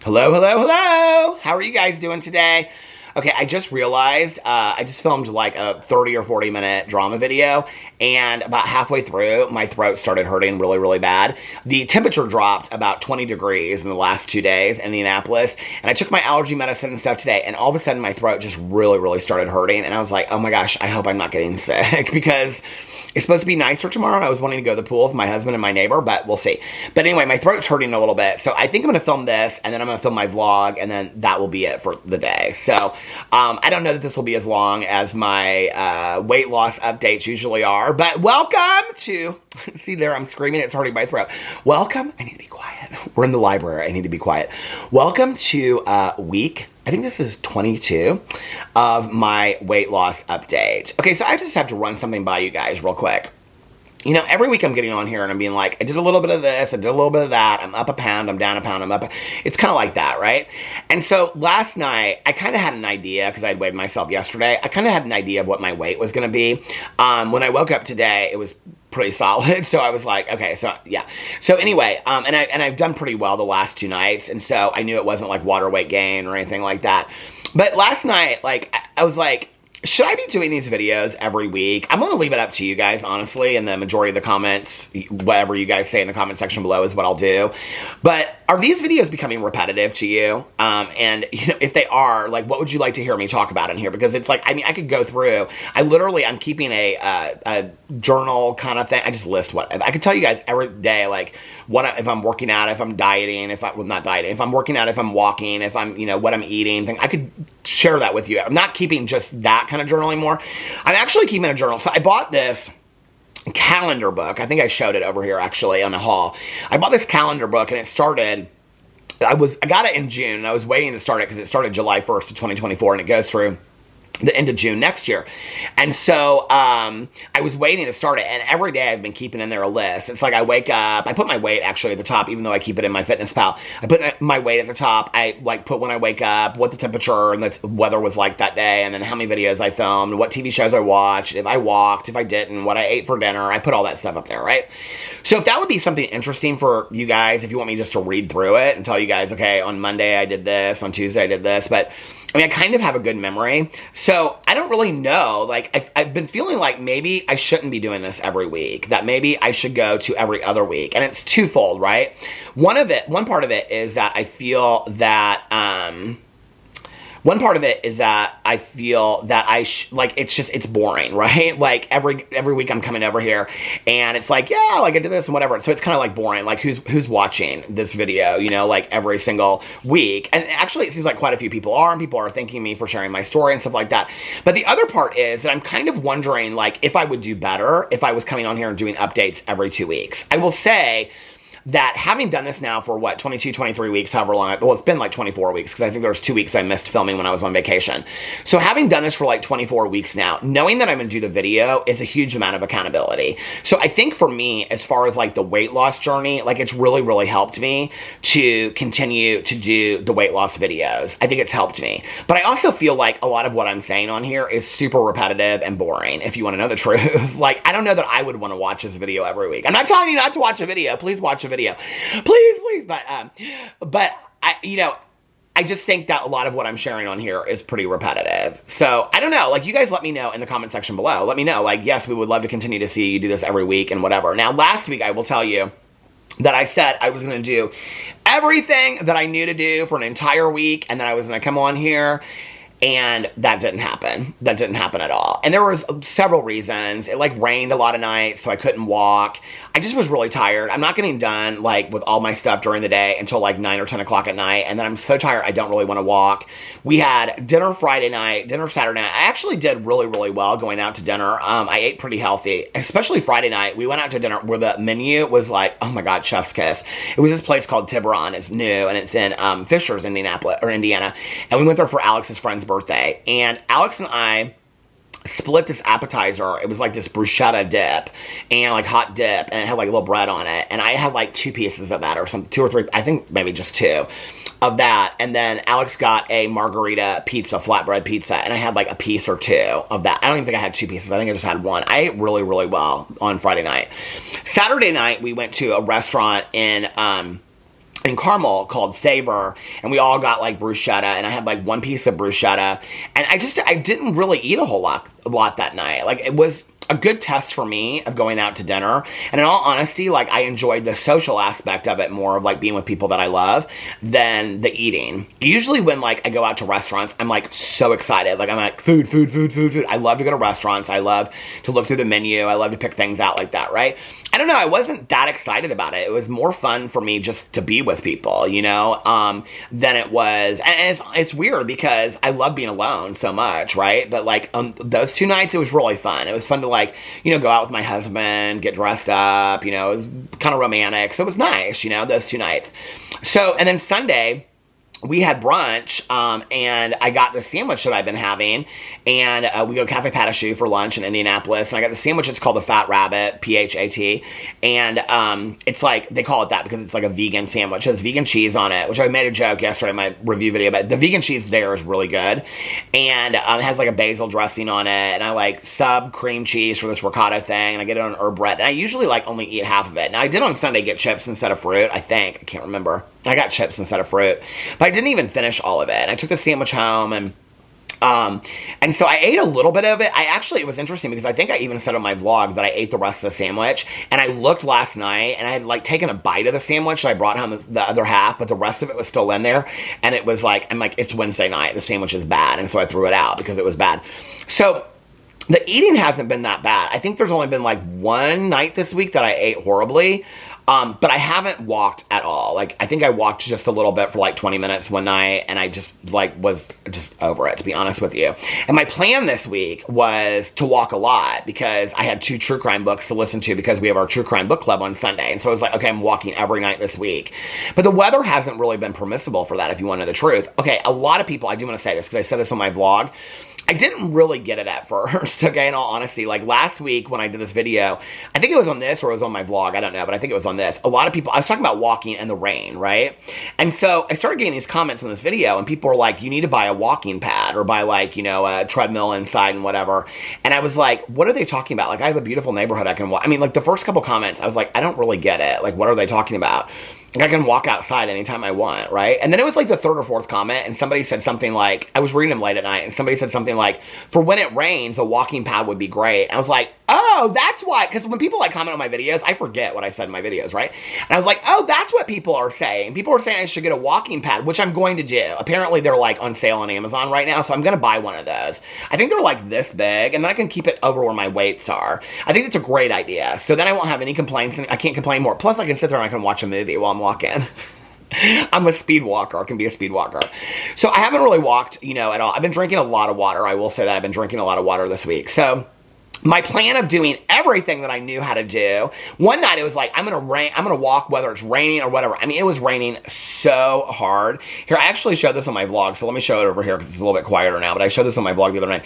Hello, hello, hello! How are you guys doing today? Okay, I just realized I just filmed like a 30 or 40 minute drama video, and about halfway through, my throat started hurting really, really bad. The temperature dropped about 20 degrees in the last 2 days in Indianapolis, and I took my allergy medicine and stuff today, and all of a sudden my throat just really, really started hurting, and I was like, oh my gosh, I hope I'm not getting sick, because it's supposed to be nicer tomorrow, and I was wanting to go to the pool with my husband and my neighbor, but we'll see. But anyway, my throat's hurting a little bit, so I think I'm going to film this, and then I'm going to film my vlog, and then that will be it for the day. So, I don't know that this will be as long as my weight loss updates usually are, but welcome to, see there, I'm screaming, it's hurting my throat. Welcome, I need to be quiet. We're in the library, I need to be quiet. Welcome to week, I think this is 22 of my weight loss update. Okay, so I just have to run something by you guys real quick. You know, every week I'm getting on here and I'm being like, I did a little bit of this, I did a little bit of that, I'm up a pound, I'm down a pound, I'm up. It's kind of like that, right? And so last night, I kind of had an idea, because I had weighed myself yesterday, I kind of had an idea of what my weight was going to be. When I woke up today, it was pretty solid, so I was like, okay, so yeah. So anyway, and I've done pretty well the last 2 nights, and so I knew it wasn't like water weight gain or anything like that. But last night, like, I was like, should I be doing these videos every week? I'm going to leave it up to you guys, honestly, and the majority of the comments, whatever you guys say in the comment section below is what I'll do. But are these videos becoming repetitive to you? And you know, if they are, like, what would you like to hear me talk about in here? Because it's like, I mean, I could go through, I'm keeping a journal kind of thing. I just list what, I could tell you guys every day, like, if I'm working out, if I'm dieting, not dieting, if I'm working out, if I'm walking, if I'm, you know, what I'm eating, I could share that with you. I'm not keeping just that kind of journal anymore. I'm actually keeping a journal. So I bought this calendar book. I think I showed it over here actually on the haul. I bought this calendar book and it started, I got it in June and I was waiting to start it because it started July 1st of 2024 and it goes through the end of June next year. And so I was waiting to start it, and every day I've been keeping in there a list. It's like I wake up, I put my weight actually at the top, even though I keep it in my fitness pal. I put my weight at the top. I like put when I wake up, what the temperature and the weather was like that day, and then how many videos I filmed, what TV shows I watched, if I walked, if I didn't, what I ate for dinner. I put all that stuff up there, right? So if that would be something interesting for you guys, if you want me just to read through it and tell you guys, okay, on Monday I did this, on Tuesday I did this, but I mean, I kind of have a good memory, so I don't really know, like, I've been feeling like maybe I shouldn't be doing this every week, that maybe I should go to every other week, and it's twofold, right? One part of it is that I feel that, it's boring, right? Like, every week I'm coming over here, and it's like, yeah, like, I did this and whatever, so it's kind of, like, boring, like, who's watching this video, you know, like, every single week, and actually, it seems like quite a few people are, and people are thanking me for sharing my story and stuff like that, but the other part is that I'm kind of wondering, like, if I would do better if I was coming on here and doing updates every 2 weeks. I will say that having done this now for, what, 22, 23 weeks, however long, well, it's been like 24 weeks, because I think there was 2 weeks I missed filming when I was on vacation. So having done this for like 24 weeks now, knowing that I'm going to do the video is a huge amount of accountability. So I think for me, as far as like the weight loss journey, like it's really, really helped me to continue to do the weight loss videos. I think it's helped me. But I also feel like a lot of what I'm saying on here is super repetitive and boring, if you want to know the truth. Like, I don't know that I would want to watch this video every week. I'm not telling you not to watch a video. Please watch a video. Please, but I, you know, I just think that a lot of what I'm sharing on here is pretty repetitive. So, I don't know, like, you guys let me know in the comment section below. Let me know, like, yes, we would love to continue to see you do this every week and whatever. Now, last week, I will tell you that I said I was going to do everything that I knew to do for an entire week, and then I was going to come on here, and that didn't happen. That didn't happen at all. And there was several reasons. It like rained a lot of nights, so I couldn't walk. I just was really tired. I'm not getting done like with all my stuff during the day until like 9 or 10 o'clock at night. And then I'm so tired I don't really want to walk. We had dinner Friday night, dinner Saturday night. I actually did really, really well going out to dinner. I ate pretty healthy, especially Friday night. We went out to dinner where the menu was like, oh my God, chef's kiss. It was this place called Tiburon. It's new and it's in Fishers, Indianapolis, or Indiana. And we went there for Alex's friend's birthday, and Alex and I split this appetizer. It was like this bruschetta dip and like hot dip, and it had like a little bread on it, and I had like 2 pieces of that, or some 2 or 3, I think maybe just 2 of that. And then Alex got a margarita pizza, flatbread pizza, and I had like a piece or 2 of that. I don't even think I had 2 pieces. I think I just had 1. I ate really, really well on Friday night. Saturday night, we went to a restaurant in in Carmel called Savor, and we all got like bruschetta, and I had like one piece of bruschetta, and I didn't really eat a lot that night. Like, it was a good test for me of going out to dinner, and in all honesty, like, I enjoyed the social aspect of it more, of like being with people that I love, than the eating. Usually when like I go out to restaurants, I'm like so excited, like I'm like food. I love to go to restaurants, I love to look through the menu, I love to pick things out like that, right? I don't know, I wasn't that excited about it. It was more fun for me just to be with people, you know, than it was, and it's weird because I love being alone so much, right? But like those 2 nights, it was really fun. It was fun to like, you know, go out with my husband, get dressed up, you know, it was kind of romantic, so it was nice, you know, those 2 nights. So, and then Sunday, we had brunch, and I got the sandwich that I've been having, and we go Cafe Pat a Choux for lunch in Indianapolis, and I got the sandwich. It's called the Fat Rabbit, P-H-A-T, and it's like, they call it that because it's like a vegan sandwich. It has vegan cheese on it, which I made a joke yesterday in my review video, but the vegan cheese there is really good, and it has like a basil dressing on it, and I like sub cream cheese for this ricotta thing, and I get it on herb bread, and I usually like only eat half of it. Now, I did on Sunday get chips instead of fruit, I think. I can't remember. I got chips instead of fruit, but I didn't even finish all of it. And I took the sandwich home, and so I ate a little bit of it. It was interesting because I think I even said on my vlog that I ate the rest of the sandwich, and I looked last night, and I had like taken a bite of the sandwich, so I brought home the other half, but the rest of it was still in there, and it was like, I'm like, it's Wednesday night, the sandwich is bad, and so I threw it out because it was bad. So the eating hasn't been that bad. I think there's only been like 1 night this week that I ate horribly. But I haven't walked at all. Like, I think I walked just a little bit for like 20 minutes one night, and I just like was just over it, to be honest with you. And my plan this week was to walk a lot because I had 2 true crime books to listen to because we have our true crime book club on Sunday. And so I was like, okay, I'm walking every night this week. But the weather hasn't really been permissible for that, if you want to know the truth. Okay, a lot of people, I do want to say this because I said this on my vlog, I didn't really get it at first, okay, in all honesty. Like, last week when I did this video, I think it was on this or it was on my vlog, I don't know, but I think it was on this. A lot of people, I was talking about walking in the rain, right? And so I started getting these comments in this video, and people were like, you need to buy a walking pad or buy, like, you know, a treadmill inside and whatever. And I was like, what are they talking about? Like, I have a beautiful neighborhood I can walk. I mean, like, the first couple comments, I was like, I don't really get it. Like, what are they talking about? Like, I can walk outside anytime I want, right? And then it was like the 3rd or 4th comment, and somebody said something like, I was reading them late at night, and somebody said something like, for when it rains, a walking pad would be great. And I was like, oh, that's why, because when people like comment on my videos, I forget what I said in my videos, right? And I was like, oh, that's what people are saying. People are saying I should get a walking pad, which I'm going to do. Apparently, they're like on sale on Amazon right now, so I'm going to buy one of those. I think they're like this big, and then I can keep it over where my weights are. I think it's a great idea. So then I won't have any complaints, and I can't complain more. Plus, I can sit there and I can watch a movie while I'm walking. I'm a speed walker. I can be a speed walker. So I haven't really walked, you know, at all. I've been drinking a lot of water. I will say that I've been drinking a lot of water this week. So my plan of doing everything that I knew how to do, one night it was like, I'm gonna walk whether it's raining or whatever. I mean, it was raining so hard. Here, I actually showed this on my vlog, so let me show it over here because it's a little bit quieter now, but I showed this on my vlog the other night.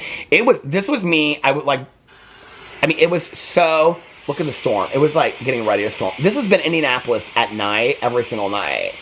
This was me, it was so, look at the storm. It was like getting ready to storm. This has been Indianapolis at night, every single night.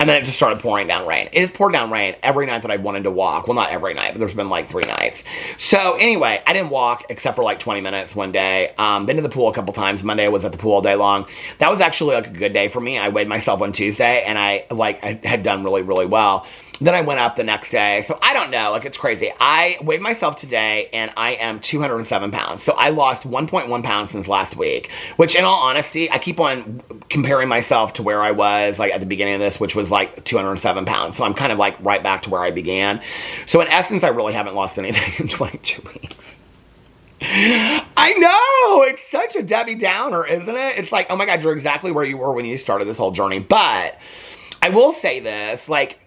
And then it just started pouring down rain. It has poured down rain every night that I wanted to walk. Well, not every night, but there's been like 3 nights. So anyway, I didn't walk except for like 20 minutes one day. Been to the pool a couple times. Monday I was at the pool all day long. That was actually like a good day for me. I weighed myself on Tuesday, and I had done really, really well. Then I went up the next day. So I don't know, like, it's crazy. I weighed myself today, and I am 207 pounds. So I lost 1.1 pounds since last week, which in all honesty, I keep on comparing myself to where I was like at the beginning of this, which was like 207 pounds. So I'm kind of like right back to where I began. So in essence, I really haven't lost anything in 22 weeks. I know, it's such a Debbie Downer, isn't it? It's like, oh my God, you're exactly where you were when you started this whole journey. But I will say this, like,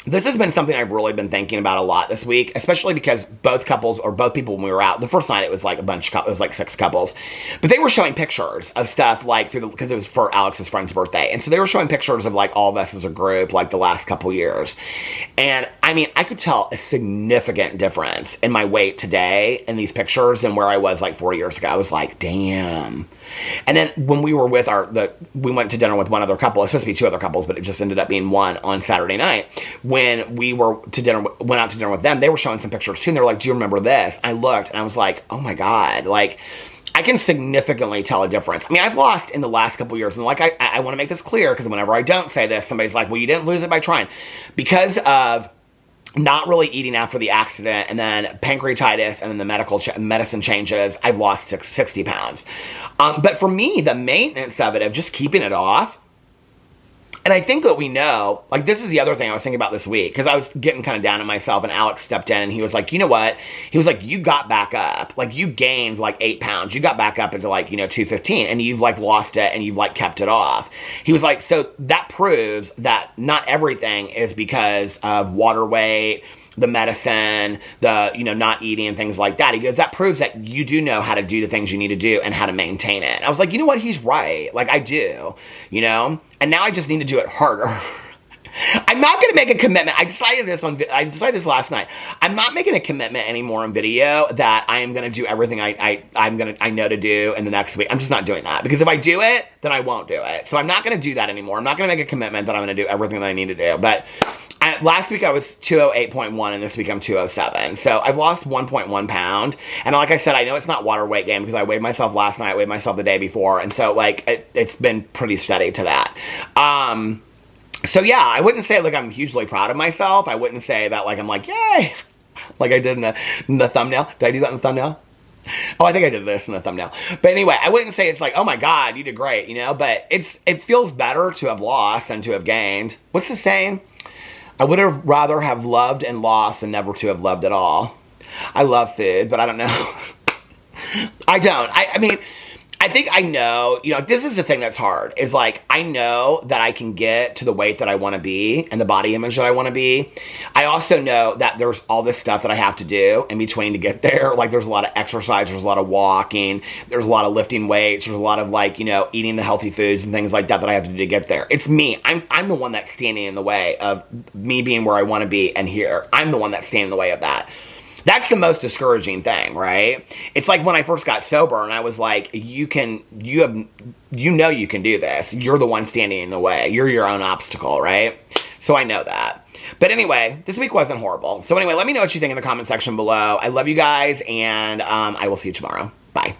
this has been something I've really been thinking about a lot this week, especially because both couples, or both people when we were out, the first night it was like it was like 6 couples, but they were showing pictures of stuff like because it was for Alex's friend's birthday. And so they were showing pictures of like all of us as a group, like the last couple years. And I mean, I could tell a significant difference in my weight today in these pictures than where I was like 4 years ago. I was like, damn. And then when we were with we went to dinner with one other couple. It was supposed to be 2 other couples, but it just ended up being one on Saturday night. When we went out to dinner with them, they were showing some pictures too, and they were like, do you remember this? I looked, and I was like, oh my God, like, I can significantly tell a difference. I mean, I've lost in the last couple years, and like I want to make this clear, because whenever I don't say this, somebody's like, well, you didn't lose it by trying. Because of not really eating after the accident, and then pancreatitis, and then the medicine changes, I've lost 60 pounds. But for me, the maintenance of it, of just keeping it off, and I think that we know, like, this is the other thing I was thinking about this week, because I was getting kind of down on myself, and Alex stepped in, and he was like, you know what? He was like, you got back up. Like, you gained, like, 8 pounds. You got back up into, like, 215, and you've, like, lost it, and you've, like, kept it off. He was like, so that proves that not everything is because of water weight, the medicine, the, not eating and things like that. He goes, that proves that you do know how to do the things you need to do and how to maintain it. And I was like, you know what? He's right. Like, I do, And now I just need to do it harder. I'm not going to make a commitment. I decided this last night. I'm not making a commitment anymore on video that I am going to do everything I know to do in the next week. I'm just not doing that, because if I do it, then I won't do it. So I'm not going to do that anymore. I'm not going to make a commitment that I'm going to do everything that I need to do. But last week I was 208.1, and this week I'm 207. So I've lost 1.1 pound. And like I said, I know it's not water weight gain, because I weighed myself last night, I weighed myself the day before. And so, like, it's been pretty steady to that. So yeah, I wouldn't say, like, I'm hugely proud of myself. I wouldn't say that, like, I'm like, yay, like I did in the thumbnail. Did I do that in the thumbnail? Oh, I think I did this in the thumbnail. But anyway, I wouldn't say it's like, oh my God, you did great, but it feels better to have lost than to have gained. What's the saying? I would have rather have loved and lost than never to have loved at all. I love food, but I don't know. I don't. I mean, I think I know, this is the thing that's hard, is like, I know that I can get to the weight that I want to be and the body image that I want to be. I also know that there's all this stuff that I have to do in between to get there. Like, there's a lot of exercise, there's a lot of walking, there's a lot of lifting weights, there's a lot of, like, eating the healthy foods and things like that I have to do to get there. It's me. I'm the one that's standing in the way of me being where I want to be and here. I'm the one that's standing in the way of that. That's the most discouraging thing, right? It's like when I first got sober, and I was like, you can do this. You're the one standing in the way. You're your own obstacle, right? So I know that. But anyway, this week wasn't horrible. So anyway, let me know what you think in the comment section below. I love you guys, and I will see you tomorrow. Bye.